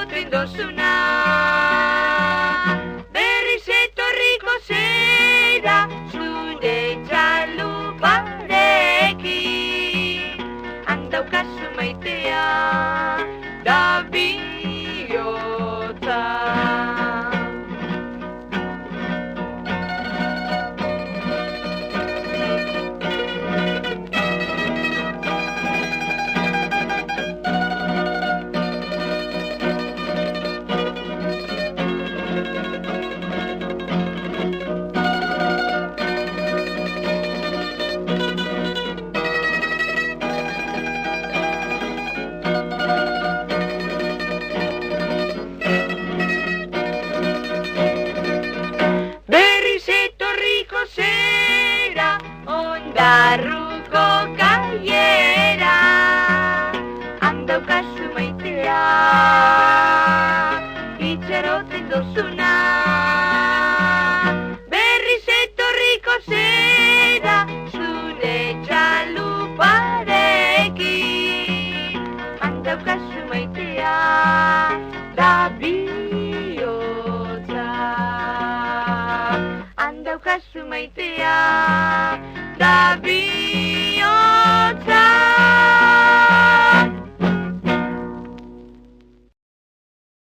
itxaroten dozuna. Berriz etorriko zera zure txaluparekin. Handaukazu maitea da bihotza. Zera ondarruko kaiera, handaukazu maitea itxaroten dozuna. Berriz etorriko zera zure txaluparekin, handaukazu maitea da bihotza. Handaukazu maitea da bihotza.